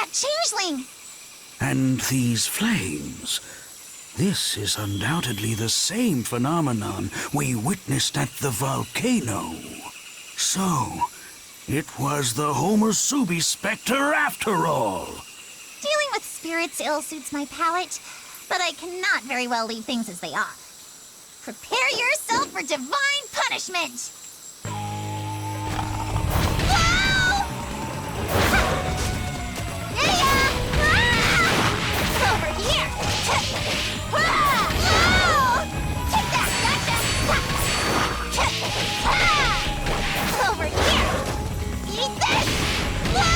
that changeling! And these flames... This is undoubtedly the same phenomenon we witnessed at the volcano. So, it was the Homusubi Spectre after all. Dealing with spirits ill suits my palate, but I cannot very well leave things as they are. Prepare yourself for divine punishment! Whoa! Ah! Over here! Ah! Whoa! Take that! Gotcha! Ah! Over here! Eat this! Whoa!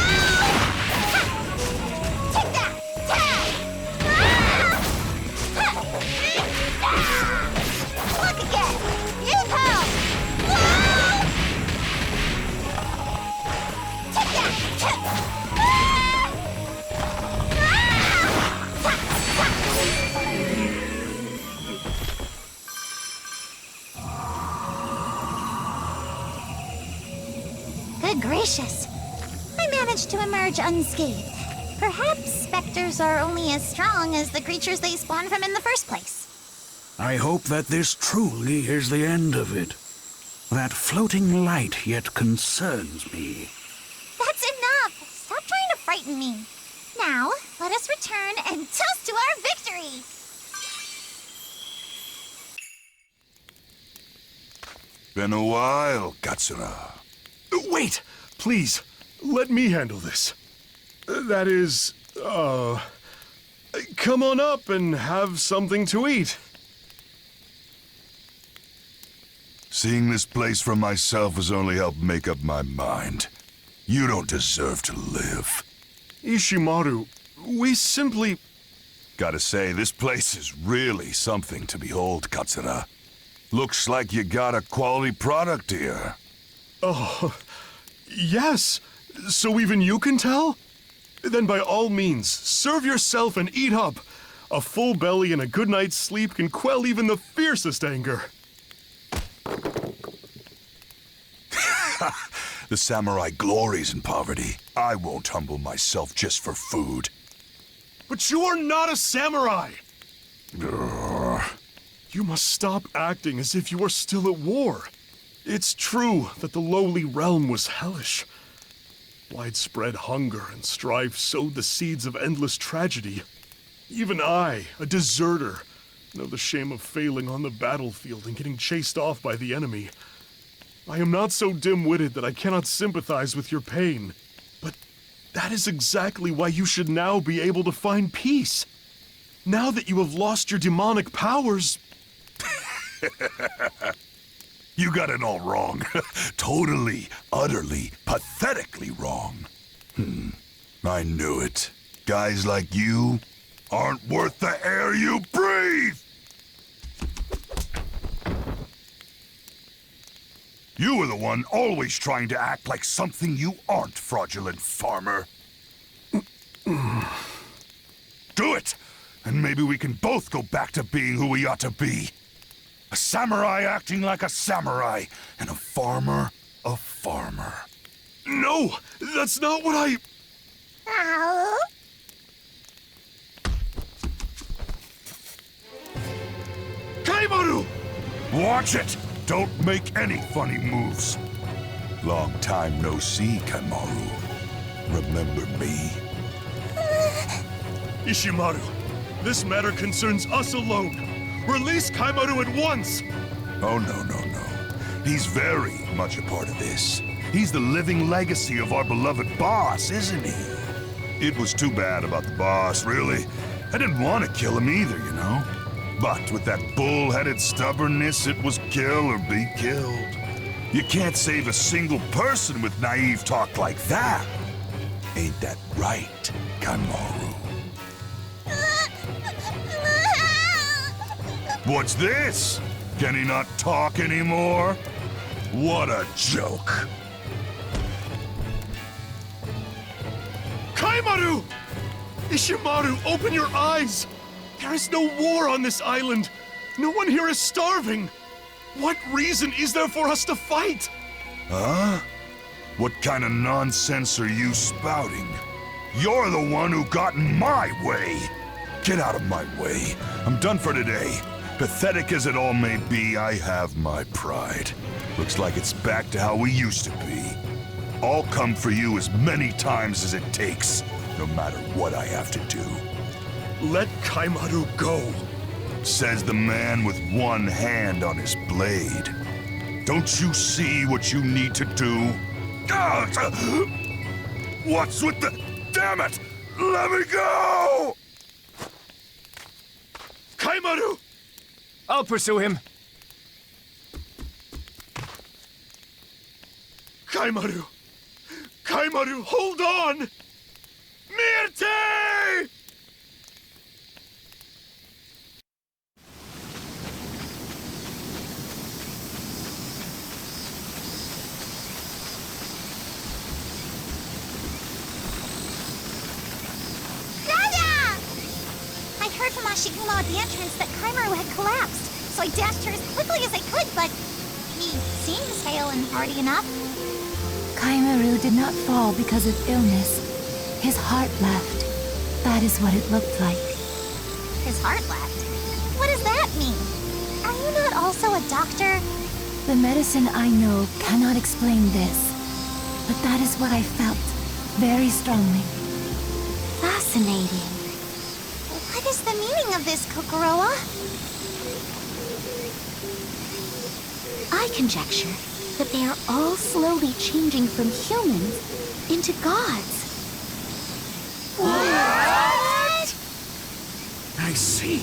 Take that! Look again! Use help! Whoa! Take that! Good gracious! I managed to emerge unscathed. Perhaps specters are only as strong as the creatures they spawn from in the first place. I hope that this truly is the end of it. That floating light yet concerns me. That's enough! Stop trying to frighten me. Now, let us return and toast to our victory! Been a while, Katsura. Wait! Please, let me handle this. That is, come on up and have something to eat. Seeing this place for myself has only helped make up my mind. You don't deserve to live. Ishimaru, we simply... Gotta say, this place is really something to behold, Katsura. Looks like you got a quality product here. Oh, yes. So even you can tell? Then by all means, serve yourself and eat up. A full belly and a good night's sleep can quell even the fiercest anger. The samurai glories in poverty. I won't humble myself just for food. But you are not a samurai! Ugh. You must stop acting as if you are still at war. It's true that the lowly realm was hellish. Widespread hunger and strife sowed the seeds of endless tragedy. Even I, a deserter, know the shame of failing on the battlefield and getting chased off by the enemy. I am not so dim-witted that I cannot sympathize with your pain. But that is exactly why you should now be able to find peace. Now that you have lost your demonic powers... You got it all wrong. Totally, utterly, pathetically wrong. I knew it. Guys like you aren't worth the air you breathe! You were the one always trying to act like something you aren't, fraudulent farmer. Do it, and maybe we can both go back to being who we ought to be. A samurai acting like a samurai, and a farmer a farmer. No, that's not what I... Ow. Kaimaru! Watch it! Don't make any funny moves. Long time no see, Kaimaru. Remember me? Ishimaru, this matter concerns us alone. Release Kaimaru at once! Oh, no. He's very much a part of this. He's the living legacy of our beloved boss, isn't he? It was too bad about the boss, really. I didn't want to kill him either, you know? But with that bull-headed stubbornness, it was kill or be killed. You can't save a single person with naive talk like that. Ain't that right, Kaimaru? What's this? Can he not talk anymore? What a joke. Kaimaru! Ishimaru, open your eyes! There is no war on this island. No one here is starving. What reason is there for us to fight? Huh? What kind of nonsense are you spouting? You're the one who got in my way. Get out of my way. I'm done for today. Pathetic as it all may be, I have my pride. Looks like it's back to how we used to be. I'll come for you as many times as it takes, no matter what I have to do. Let Kaimaru go. Says the man with one hand on his blade. Don't you see what you need to do? What's with the... Damn it! Let me go! Kaimaru! I'll pursue him. Kaimaru! Kaimaru, hold on! Myrte! I heard from Ashigumo at the entrance that Kaimaru had collapsed, so I dashed her as quickly as I could, but he seems hale and hearty enough. Kaimaru did not fall because of illness. His heart left. That is what it looked like. His heart left? What does that mean? Are you not also a doctor? The medicine I know cannot explain this, but that is what I felt, very strongly. Fascinating. What is the meaning of this, Kokoroa? I conjecture that they are all slowly changing from humans into gods. What? I see.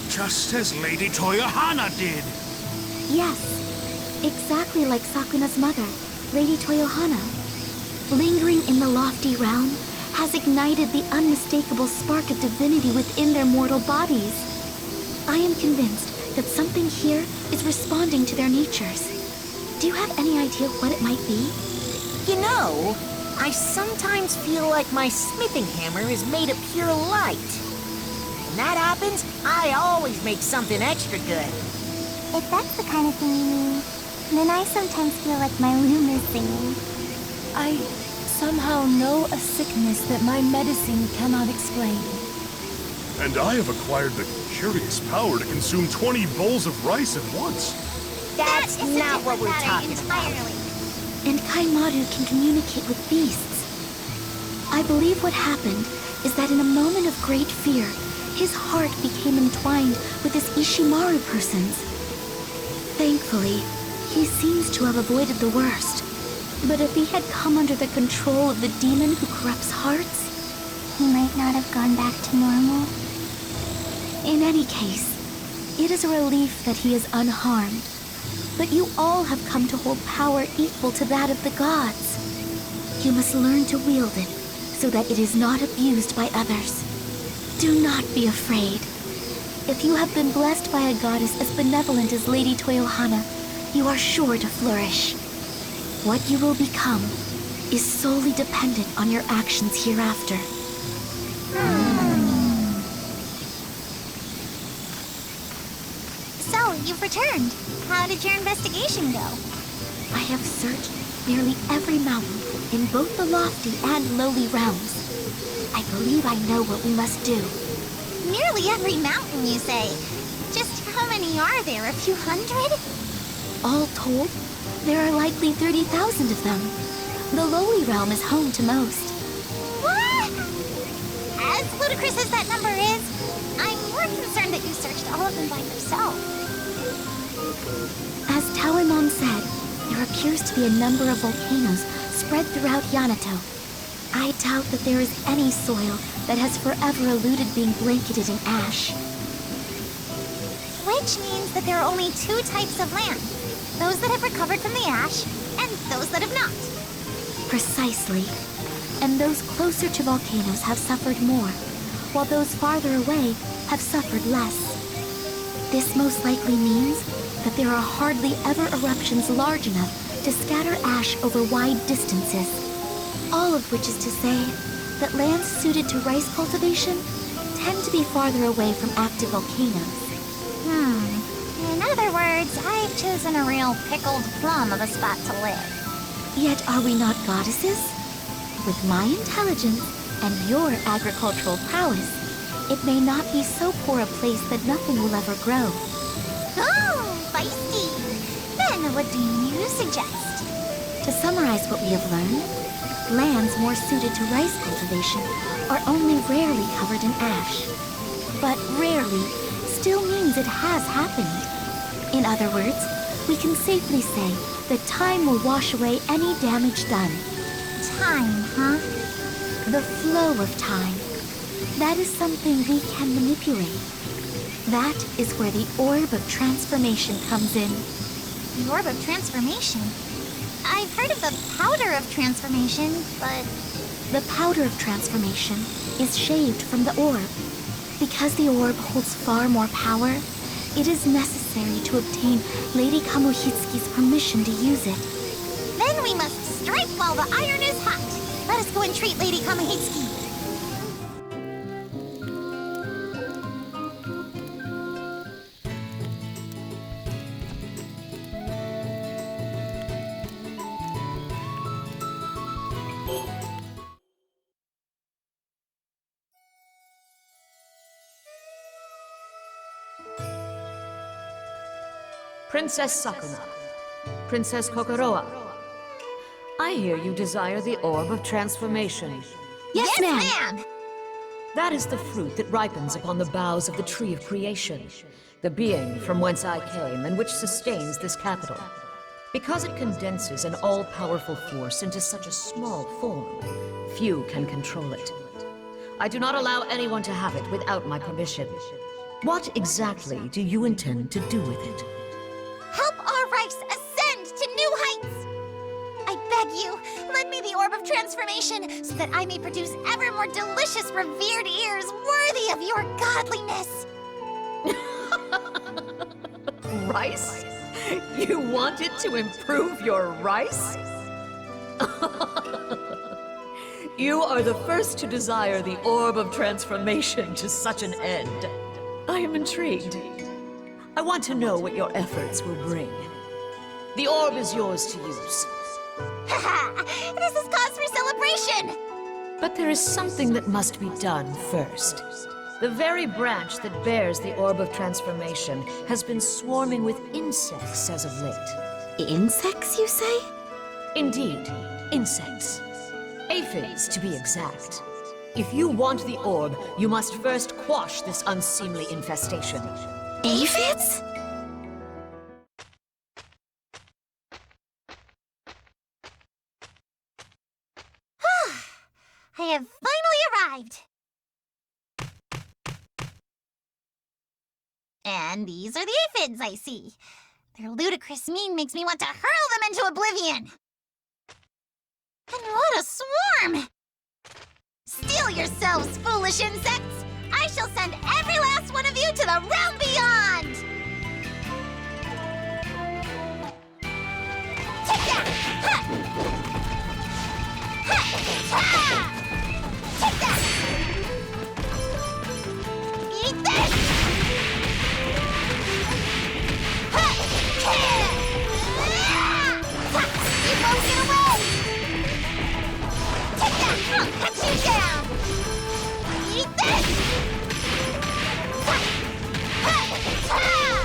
Just as Lady Toyohana did. Yes, exactly like Sakuna's mother, Lady Toyohana. Lingering in the lofty realm has ignited the unmistakable spark of divinity within their mortal bodies. I am convinced that something here is responding to their natures. Do you have any idea what it might be? You know, I sometimes feel like my smithing hammer is made of pure light. When that happens, I always make something extra good. If that's the kind of thing you mean, then I sometimes feel like my loom is singing. I somehow know a sickness that my medicine cannot explain. And I have acquired the curious power to consume 20 bowls of rice at once. That's That is a not what different we're matter talking about. entirely. And Kaimaru can communicate with beasts. I believe what happened is that in a moment of great fear, his heart became entwined with this Ishimaru person's. Thankfully, he seems to have avoided the worst. But if he had come under the control of the demon who corrupts hearts, he might not have gone back to normal. In any case, it is a relief that he is unharmed. But you all have come to hold power equal to that of the gods. You must learn to wield it so that it is not abused by others. Do not be afraid. If you have been blessed by a goddess as benevolent as Lady Toyohana, you are sure to flourish. What you will become is solely dependent on your actions hereafter. So, you've returned. How did your investigation go? I have searched nearly every mountain in both the lofty and lowly realms. I believe I know what we must do. Nearly every mountain, you say? Just how many are there? A few hundred? All told, there are likely 30,000 of them. The lowly realm is home to most. What? As ludicrous as that number is, I'm more concerned that you searched all of them by yourself. As Tawimon said, there appears to be a number of volcanoes spread throughout Yamato. I doubt that there is any soil that has forever eluded being blanketed in ash. Which means that there are only two types of land. Those that have recovered from the ash, and those that have not. Precisely. And those closer to volcanoes have suffered more, while those farther away have suffered less. This most likely means that there are hardly ever eruptions large enough to scatter ash over wide distances. All of which is to say that lands suited to rice cultivation tend to be farther away from active volcanoes. In other words, I've chosen a real pickled plum of a spot to live. Yet are we not goddesses? With my intelligence, and your agricultural prowess, it may not be so poor a place that nothing will ever grow. Oh, feisty. Then what do you suggest? To summarize what we have learned, lands more suited to rice cultivation are only rarely covered in ash. But rarely still means it has happened. In other words, we can safely say that time will wash away any damage done. Time, huh? The flow of time. That is something we can manipulate. That is where the orb of transformation comes in. The orb of transformation? I've heard of the powder of transformation, but... The powder of transformation is shaved from the orb. Because the orb holds far more power, it is necessary to obtain Lady Kamuhitsuki's permission to use it. Then we must strike while the iron is hot. Let us go and treat Lady Kamuhitsuki. Princess Sakuna, Princess Kokoroa, I hear you desire the Orb of Transformation. Yes, ma'am! That is the fruit that ripens upon the boughs of the Tree of Creation, the being from whence I came and which sustains this capital. Because it condenses an all-powerful force into such a small form, few can control it. I do not allow anyone to have it without my permission. What exactly do you intend to do with it? Help our rice ascend to new heights! I beg you, lend me the Orb of Transformation so that I may produce ever more delicious, revered ears worthy of your godliness! Rice? You wanted to improve your rice? You are the first to desire the Orb of Transformation to such an end. I am intrigued. I want to know what your efforts will bring. The orb is yours to use. Haha! This is cause for celebration! But there is something that must be done first. The very branch that bears the Orb of Transformation has been swarming with insects as of late. Insects, you say? Indeed, insects. Aphids, to be exact. If you want the orb, you must first quash this unseemly infestation. Aphids? I have finally arrived! And these are the aphids I see. Their ludicrous mien makes me want to hurl them into oblivion! And what a swarm! Steel yourselves, foolish insects! I shall send every last one of you to the realm beyond! Take that! Ha! Ha! Ha! Take that! Eat this! Ha! Ha! You won't get away! Take that! I'll cut you down! Eat this! Ha! Ha! Ha!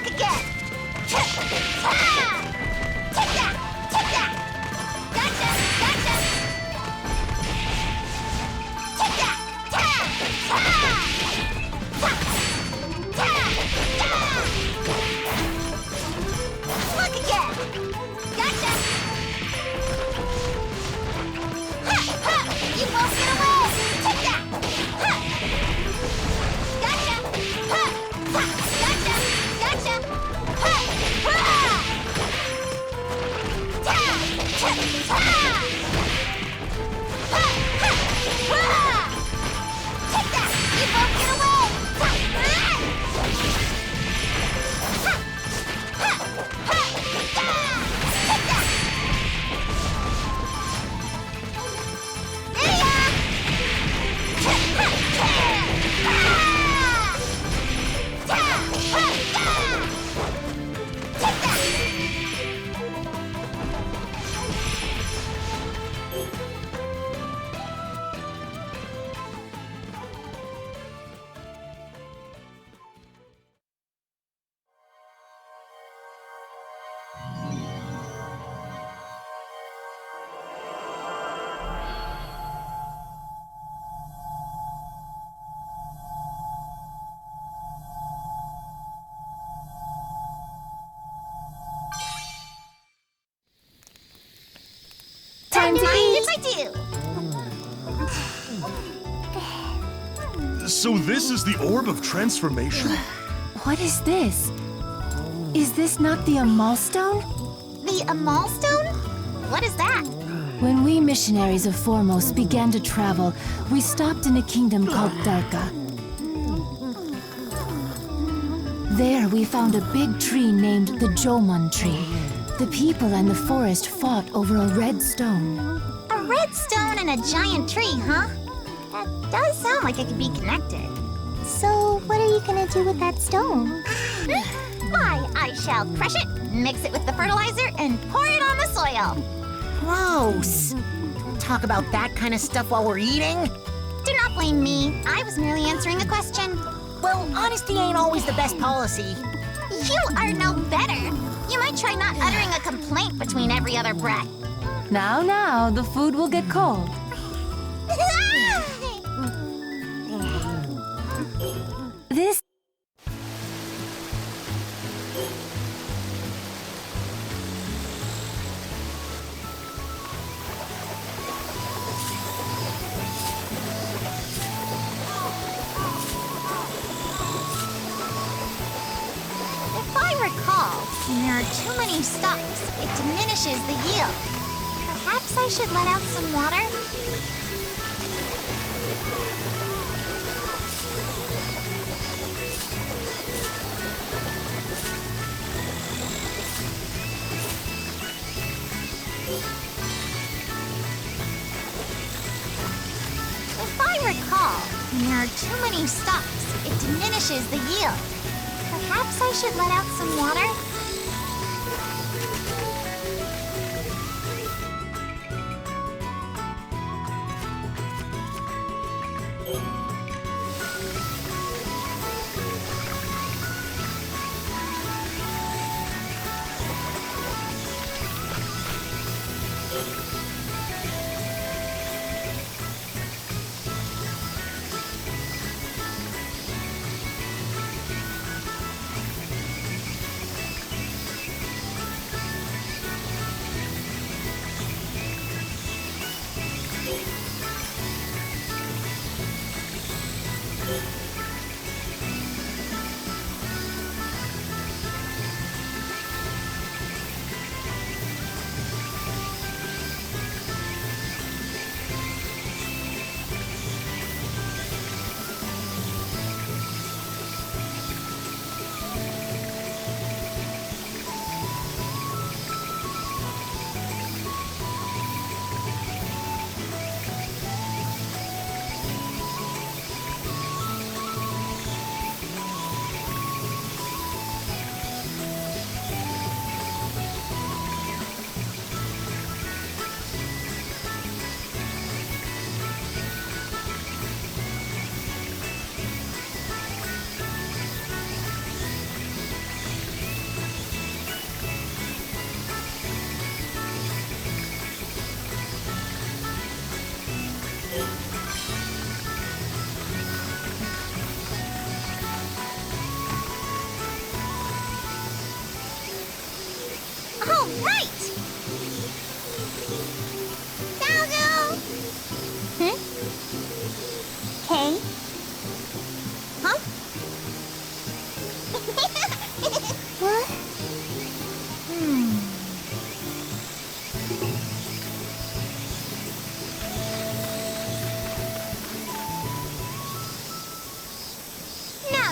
Look again! Take that! Take that! Gotcha! Gotcha! Take that! Look again! Gotcha! You won't get away! Take that! Gotcha! Gotcha! Gotcha! Take that! You won't get away! Take that! Time to eat! If I do! So this is the Orb of Transformation? What is this? Is this not the Amal Stone? The Amal Stone? What is that? When we missionaries of Foremost began to travel, we stopped in a kingdom called Darka. There we found a big tree named the Jomon tree. The people and the forest fought over a red stone. A red stone and a giant tree, huh? That does sound like it could be connected. So, what are you gonna do with that stone? Why, I shall crush it, mix it with the fertilizer, and pour it on the soil. Gross. Talk about that kind of stuff while we're eating? Do not blame me. I was merely answering a question. Well, honesty ain't always the best policy. You are no better. You might try not uttering a complaint between every other breath. Now, the food will get cold. This... If I recall, when there are too many stalks, it diminishes the yield. Perhaps I should let out some water? If I recall, when there are too many stalks, it diminishes the yield. Perhaps I should let out some water?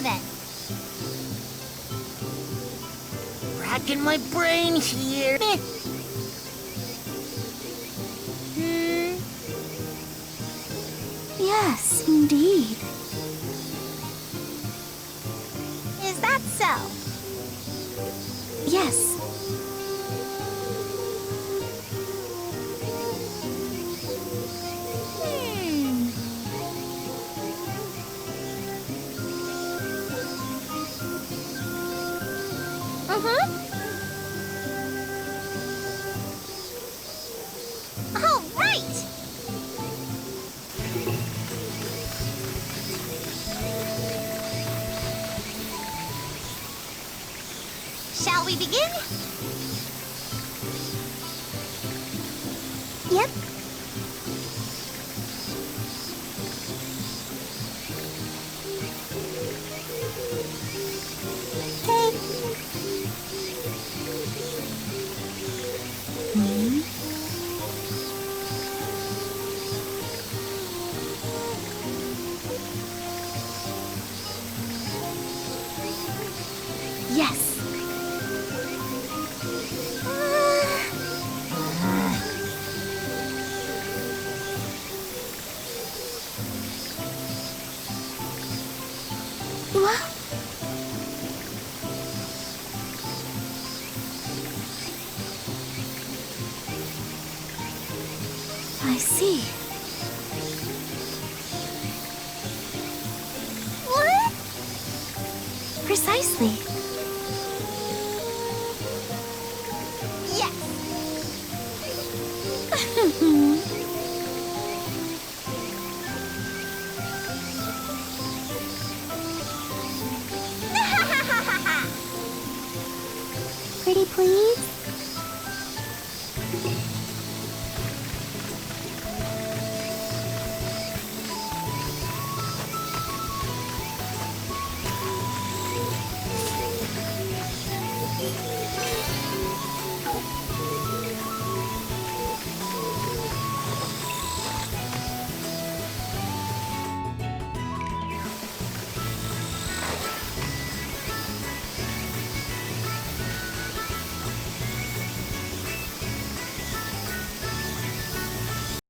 Now then. Racking my brain here. Yes, indeed. Is that so? Yes. All right! Shall we begin? Yep. Okay. Yes. What? I see. What? Precisely.